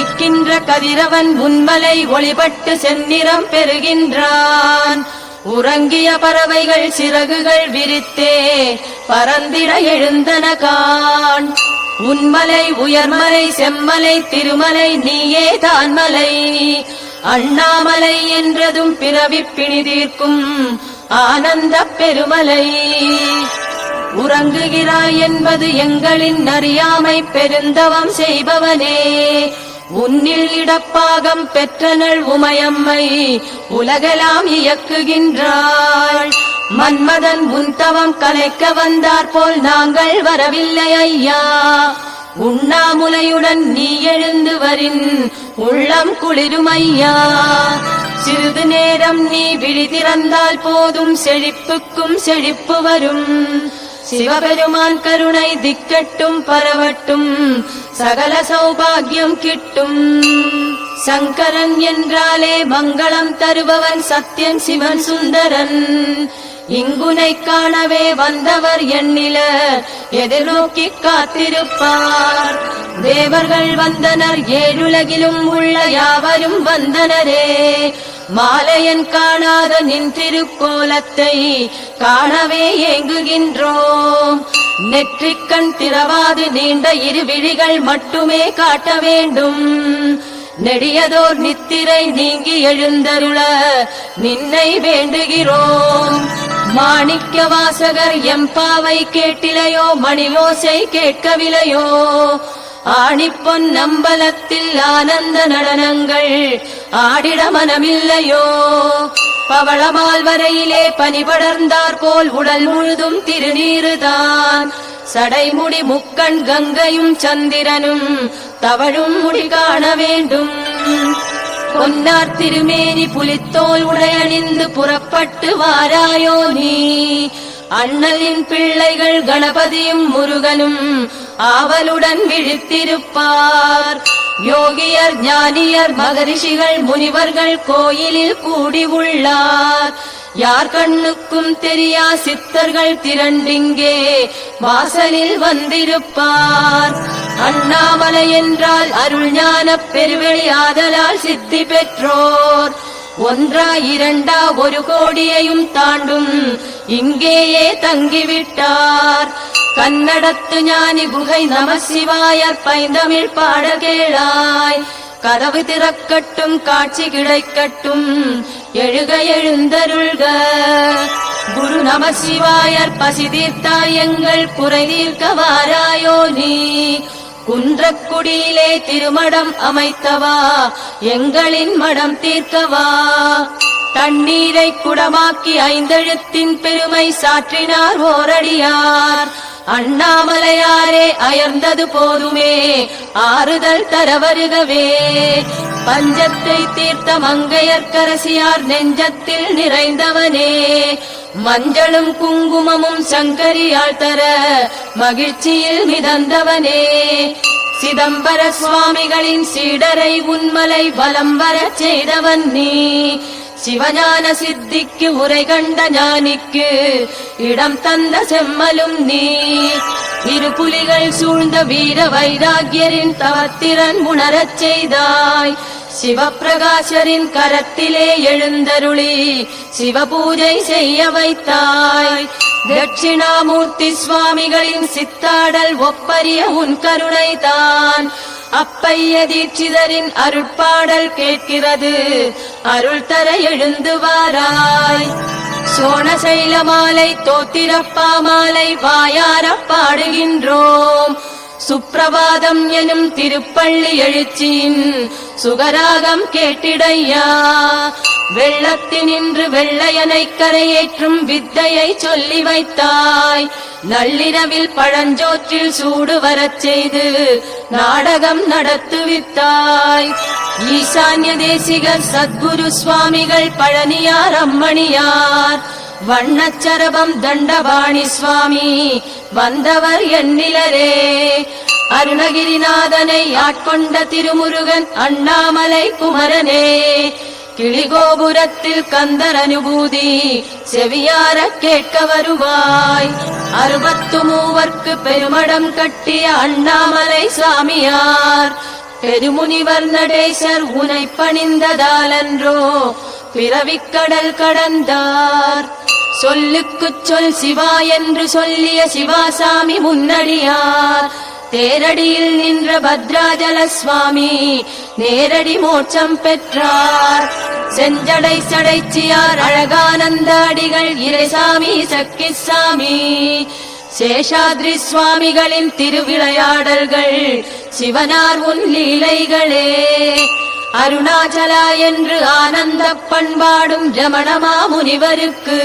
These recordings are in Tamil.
உதிக்கின்ற கதிரவன் உன்மலை ஒளிபட்டு செந்நிறம் பெறுகின்றான். உறங்கிய பறவைகள் சிறகுகள் விரித்தே பறந்திட எழுந்தன காண். உன்மலை உயர்மலை செம்மலை திருமலை நீயே தான்மலை. அண்ணாமலை என்றதும் பிறவி பிணிதீர்க்கும் ஆனந்த பெருமலை. உறங்குகிறாய் என்பது எங்களின் அறியாமை பெருந்தவம் செய்பவனே. உன்னில் இடப்பாகம் பெற்றனள் உமையம்மை உலகெல்லாம் இயக்குகின்றாள். மன்மதன் உன் தவம் கலைக்க வந்தார் போல் நாங்கள் வரவில்லை ஐயா. உண்ணாமுலையுடன் நீ எழுந்து வரின் உள்ளம் குளிரும் ஐயா. சிறிது நேரம் நீ விழி திறந்தால் போதும் செழிப்புக்கும் செழிப்பு வரும். சிவபெருமான் கருணை திக்கட்டும் பரவட்டும் சகல சௌபாகியம் கிட்டும். சங்கரன் என்றாலே மங்களம் தருபவன் சத்யன் சிவன் சுந்தரன். இங்குனை காணவே வந்தவர் எண்ணில எதிர்நோக்கி காத்திருப்பார். தேவர்கள் வந்தனர் ஏழுலகிலும் உள்ள யாவரும் வந்தனரே. மாலையன் காணாத நின் திருக்கோலத்தை காணவே ஏங்குகின்றோம். நெற்றிக்கண் திறவாது நீண்ட இரு விழிகள் மட்டுமே காட்ட வேண்டும். நெடியதோர் நித்திரை நீங்கி எழுந்தருள நின்னை வேண்டுகிறோம். மாணிக்க வாசகர் எம்பாவை கேட்டிலையோ மணியோசை கேட்கவில்லையோ. ஆணிப்பொன் நம்பலத்தில் ஆனந்த நடனங்கள் ஆடிட மனமில்லையோ. பவளமால் வரையிலே பனிபடர்ந்தார் போல் உடல் முழுதும் திருநீருதான். சடைமுடி முக்கண் கங்கையும் சந்திரனும் தவழும் முடி காண வேண்டும். பொன்னார் திருமேனி புலித்தோல் உடையணிந்து புறப்பட்டு வாராயோ நீ. அண்ணலின் பிள்ளைகள் கணபதியும் முருகனும் ஆவலுடன் விழித்திருப்பார். யோகியர் ஞானியர் மகரிஷிகள் முனிவர்கள் கோயிலில் கூடி உள்ளார். யார் கண்ணுக்கும் தெரியா சித்தர்கள் திரண்டிங்கே வாசலில் வந்திருப்பார். அண்ணாமலை என்றால் அருள் ஞான பெருவெளி ஆதலால் சித்தி பெற்றோர். ஒன்றா இரண்டா ஒரு கோடியையும் தாண்டும் இங்கேயே தங்கிவிட்டார். கன்னடத்து ஞானி குகை நம சிவாயர் பைந்தமிழ் பாட கேளாய். கதவு திறக்கட்டும் காட்சி கிடைக்கட்டும் எழுக எழுந்தருள்க. குரு நம சிவாயர் பசி தீர்த்தாய் எங்கள் குறை தீர்க்க வாராயோ நீ. குன்றக்குடியிலே திருமடம் அமைத்தவா எங்களின் மடம் தீர்க்கவா. தண்ணீரை குடமாக்கி ஐந்தெழுத்தின் பெருமை சாற்றினார் ஓரடியார். அண்ணாமலையாரே அயர்ந்தது போதுமே ஆறுதல் தர வருகவே. பஞ்சத்தை தீர்த்த மங்கையர்க்கரசியார் நெஞ்சத்தில் நிறைந்தவனே. மஞ்சளும் குங்குமமும் சங்கரியால் தர மகிழ்ச்சியில் மிதந்தவனே. சிதம்பர சுவாமிகளின் சீடரை உன்மலை வலம் வரச் செய்தவன் நீ. சிவஞான சித்திக்கு உரை கண்ட ஞானிக்கு இடம் தந்த செம்மலும் நீ. இரு புலிகள் சூழ்ந்த வீர வைராகியரின் தவத்திறன் உணரச் செய்தாய். சிவப்பிரகாசரின் கரத்திலே எழுந்தருளி சிவபூஜை செய்ய வைத்தாய். தட்சிணாமூர்த்தி சுவாமிகளின் சித்தாடல் ஒப்பரிய உன் கருணைதான். அப்பைய தீட்சிதரின் அருட்பாடல் கேட்கிறது அருள் தர எழுந்து வாராய். சோணசைல மாலை தோத்திரப்பா மாலை வாயார பாடுகின்றோம். சுப்பிரபாதம் எனும் திருப்பள்ளி எழுச்சியின் சுகராகம் கேட்டிடையா. வெள்ளத்தினின்று வெள்ளையனை கரையேற்றும் வித்தையை சொல்லி வைத்தாய். நள்ளிரவில் பழஞ்சோற்றில் சூடு வரச் செய்து நாடகம் நடத்துவித்தாய். ஈசான்ய தேசிகர் சத்குரு சுவாமிகள் பழனியார் அம்மணியார். வண்ணச்சரபம் தண்டபாணி சுவாமி வந்தவர் எண்ணிலரே. அருணகிரிநாதனை ஆட்கொண்ட திருமுருகன் அண்ணாமலை குமரனே. கிளிகோபுரத்தில் கந்தர் அனுபூதி செவியார கேட்க வருவாய். 63 பெருமடம் கட்டிய அண்ணாமலை சுவாமியார். பெருமுனிவர் நடேசர் உனை பணிந்ததாலன்றோ பிறவிக்கடல் கடந்தார். சொல்லுக்குச் சொல் சிவா என்று சொல்லிய சிவாசாமி முன்னடியார். தேரடியில் நின்ற பத்ராஜல சுவாமி நேரடி மோட்சம் பெற்றார். செஞ்சடை சடைச்சியார் அழகானந்த அடிகள் இறைசாமி சக்கிசாமி சேஷாத்ரி சுவாமிகளின் திருவிளையாடல்கள் சிவனார் உன் லீலைகளே. அருணாச்சலா என்று ஆனந்த பண்பாடும் ரமணமா முனிவருக்கு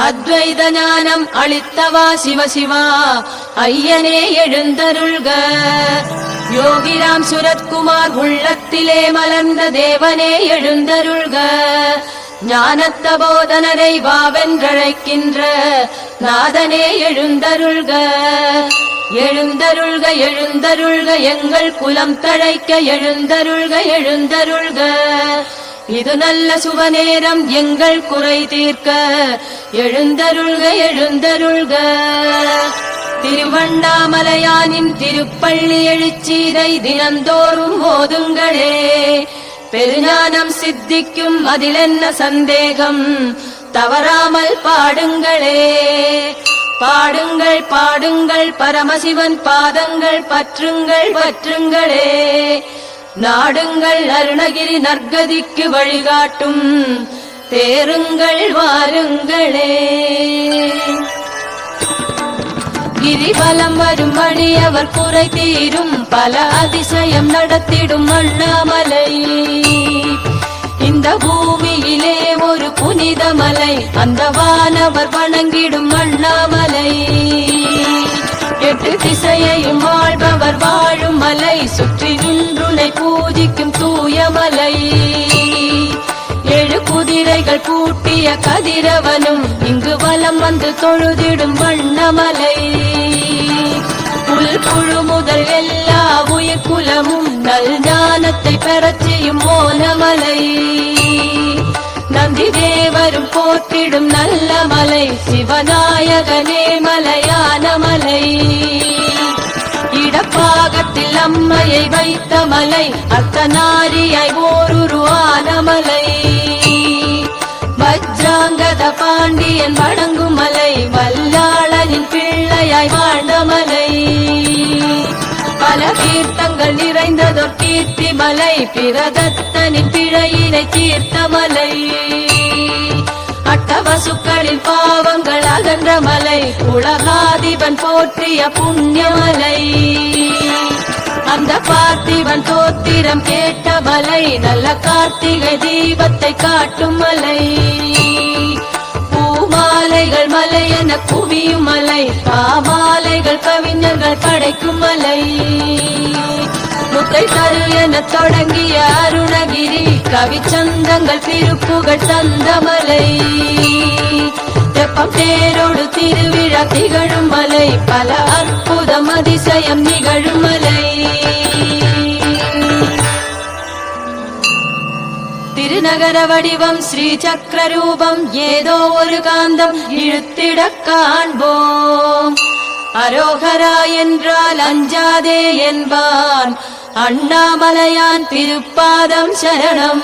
அத்வைத ஞானம் அளித்தவா சிவசிவா ஐயனே எழுந்தருள்க. யோகிராம் சுரத்குமார் உள்ளத்திலே மலர்ந்த தேவனே எழுந்தருள்க. ஞானத்த போதனரை வாவென்றழைக்கின்ற நாதனே எழுந்தருள்க. எழுந்தருள்க எழுந்தருள்க எங்கள் குலம் தழைக்க எழுந்தருள்க எழுந்தருள்க. இது நல்ல சுபநேரம் எங்கள் குறை தீர்க்க எழுந்தருள்க எழுந்தருள்க. திருவண்ணாமலையானின் திருப்பள்ளி எழுச்சீரை தினந்தோறும் ஓதுங்களே. பெருஞானம் சித்திக்கும் அதிலென்ன சந்தேகம் தவறாமல் பாடுங்களே. பாடுங்கள் பாடுங்கள் பரமசிவன் பாதங்கள் பற்றுங்கள் பற்றுங்களே. நாடுங்கள் அருணகிரி நற்கதிக்கு வழிகாட்டும் தேருங்கள் வாருங்களே. கிரிவலம் வரும் வழியவர் குறை தீரும் பல அதிசயம் நடத்திடும் அண்ணாமலை. இந்த பூமியிலே ஒரு புனித மலை அந்த வானவர் வணங்கிடும் அண்ணாமலை. எட்டு திசையையும் வாழ்பவர் வாழும் மலை சுற்றி நின்றுனை பூஜிக்கும் தூயமலை. ஏழு குதிரைகள் பூட்டிய கதிரவனும் இங்கு வலம் வந்து தொழுதிடும் வண்ணமலை. புல் புழு முதல் எல்லா உயிர் குலமும் நல் ஞானத்தை பெறச் செய்யும் மோனமலை. நந்தி தேவரும் போற்றிடும் நல்ல மலை சிவநாயகனே மலையான மலை. இடப்பாகத்தில் அம்மையை வைத்த மலை அர்த்தநாரியாய் ஓருருவான மலை. வஜ்ராங்கத பாண்டியன் வணங்கும் மலை வல்லாளனின் பிள்ளையாய் வாழ்ந்த மலை. பல தீர்த்தங்கள் நிறைந்ததொரு கீர்த்தி மலை பிரதத்தனின் பிழையினை தீர்த்த மலை. அட்டவசுக்களின் பாவங்கள் அகன்ற மலை உலகாதிபன் போற்றிய புண்ணியமலை. அந்த பார்த்திபன் தோத்திரம் கேட்ட மலை நல்ல கார்த்திகை தீபத்தை காட்டும் மலை. பூமாலைகள் மலை என குவியும் மலை பாமாலைகள் கவிஞர்கள் படைக்கும் மலை. முத்தை தரு என தொடங்கிய அருணகிரி கவிச்சந்தங்கள் திருப்புகழ் தந்த மலை. தெப்பம் தேரோடு திருவிழா திகழும் மலை பல அற்புதம் அதிசயம் நிகழும் மலை. திருநகர வடிவம் ஸ்ரீ சக்கர ரூபம் ஏதோ ஒரு காந்தம் இழுத்திட காண்போம். அரோகரா என்றால் அஞ்சாதே என்பான் அண்ணாமலையான் திருப்பாதம் சரணம்.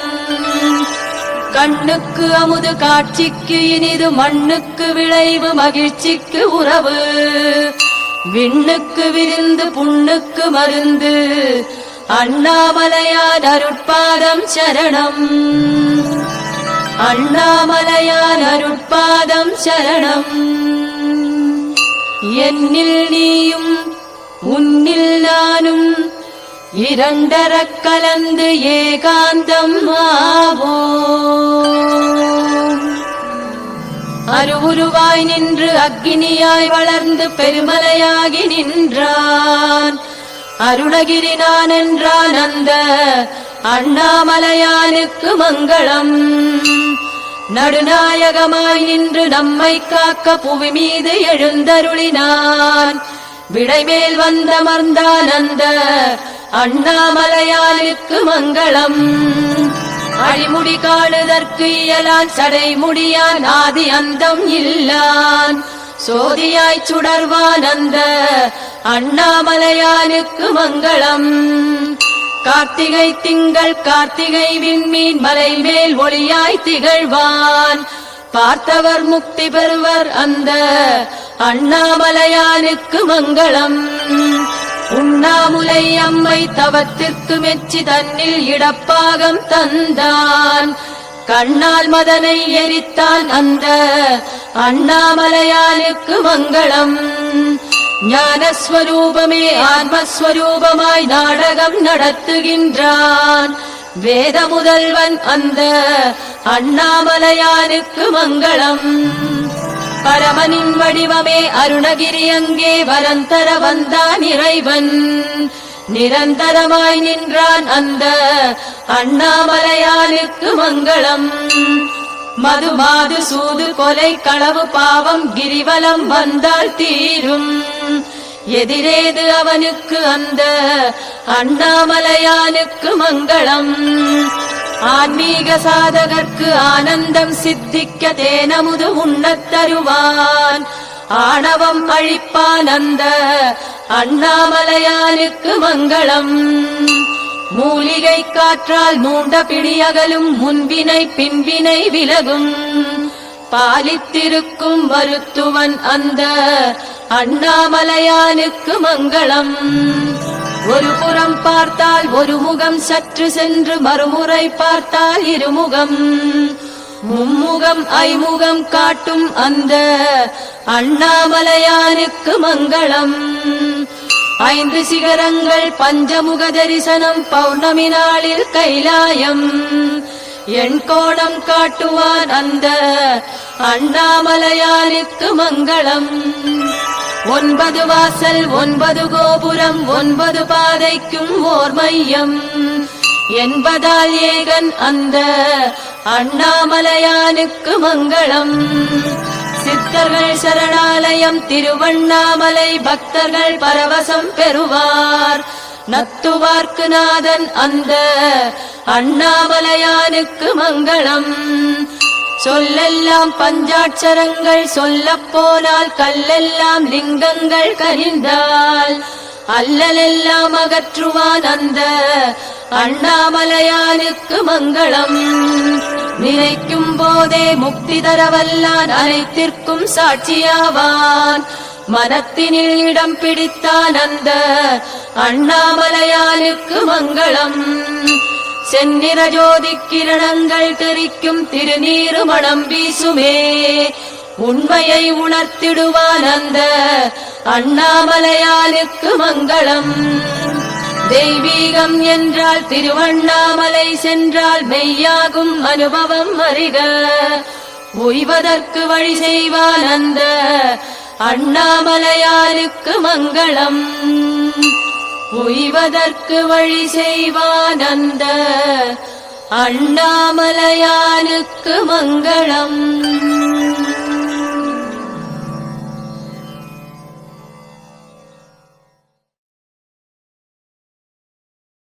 கண்ணுக்கு அமுது காட்சிக்கு இனிது மண்ணுக்கு விளைவு மகிழ்ச்சிக்கு உறவு. விண்ணுக்கு விருந்து புண்ணுக்கு மருந்து அண்ணாமலையான் அருட்பாதம் சரணம். அண்ணாமலையான் அருட்பாதம் சரணம். என்னில் நீயும் உன்னில் நானும் இரண்டரக் கலந்து ஏகாந்தம் ஆவோம். அருவுருவாய் நின்று அக்கினியாய் வளர்ந்து பெருமலையாகி நின்றான். அருணகிரி நான் என்றான் அந்த அண்ணாமலையானுக்கு மங்களம். நடுநாயகமாய் நின்று நம்மை காக்க புவி மீது எழுந்தருளினான். விடைமேல் வந்தமர்ந்தான் அந்த அண்ணாமலையானுக்கு மங்களம். அடிமுடி காணுதற்கு இயலான் சடைமுடியான் ஆதி அந்தம் இல்லான். சோதியாய் சுடர்வான் அந்த அண்ணாமலையானுக்கு மங்களம். கார்த்திகை திங்கள் கார்த்திகை விண்மீன் மலை மேல் ஒளியாய் திகழ்வான். பார்த்தவர் முக்தி பெறுவர் அந்த அண்ணாமலையானுக்கு மங்களம். உண்ணாமுலை அம்மை தவத்திற்கு மெச்சி தன்னில் இடப்பாகம் தந்தான். கண்ணால் மதனை எரித்தான் அந்த அண்ணாமலையானுக்கு மங்களம். ஞானஸ்வரூபமே ஆன்மஸ்வரூபமாய் நாடகம் நடத்துகின்றான். வேத முதல்வன் அந்த அண்ணாமலையானுக்கு மங்களம். பரமனின் வடிவமே அருணகிரி அங்கே வரந்தர வந்தான் இறைவன். நிரந்தரமாய் நின்றான் அந்த அண்ணாமலையானுக்கு மங்களம். மது மாது சூது கொலை களவு பாவம் கிரிவலம் வந்தால் தீரும். எதிரேது அவனுக்கு அந்த அண்ணாமலையானுக்கு மங்களம். ஆன்மீக சாதகர்க்கு ஆனந்தம் சித்திக்க தேனமுது உண்ணத் தருவான். ஆணவம் அழிப்பான் அந்த அண்ணாமலையானுக்கு மங்களம். மூலிகை காற்றால் மூண்ட பிடியகலும் முன்பினை பின்பினை விலகும். பாலித்திருக்கும் மருத்துவன் அந்த அண்ணாமலையானுக்கு மங்களம். ஒரு புறம் பார்த்தால் ஒரு முகம் சற்று சென்று மறுமுறை பார்த்தால் இருமுகம். மும்முகம் ஐமுகம் காட்டும் அந்த அண்ணாமலையானுக்கு மங்களம். 5 சிகரங்கள் பஞ்சமுக தரிசனம் பௌர்ணமி நாளில் கைலாயம். எண் கோணம் காட்டுவான் அந்த அண்ணாமலையானுக்கு மங்களம். 9 வாசல் 9 கோபுரம் 9 பாதைக்கும் ஓர் மையம் என்பதால் ஏகன் அந்த அண்ணாமலையானுக்கு மங்களம். சித்தர்கள் சரணாலயம் திருவண்ணாமலை பக்தர்கள் பரவசம் பெறுவார். நத்துவார்க்கு நாதன் அந்த அண்ணாமலையானுக்கு மங்களம். சொல்லெல்லாம் பஞ்சாட்சரங்கள் சொல்லப் போனால் கல்லெல்லாம் லிங்கங்கள் கனிந்தால் அல்லலெல்லாம் அகற்றுவான் அந்த அண்ணாமலையானுக்கு மங்களம். நினைக்கும் போதே முக்தி தரவல்லான் அனைத்திற்கும் சாட்சியாவான். மனத்தினில் இடம் பிடித்தான் அந்த அண்ணாமலையானுக்கு மங்களம். செந்நிற ஜோதி கிரணங்கள் தெரிக்கும் திருநீரு மணம் வீசுமே. உண்மையை உணர்த்திடுவான் அந்த அண்ணாமலையானுக்கு மங்களம். தெய்வீகம் என்றால் திருவண்ணாமலை சென்றால் மெய்யாகும் அனுபவம் அறிக. உய்வதற்கு வழி செய்வான் அந்த அண்ணாமலையானுக்கு மங்களம். உய்வதற்கு வழி செய்வான் அந்த அண்ணாமலையானுக்கு மங்களம்.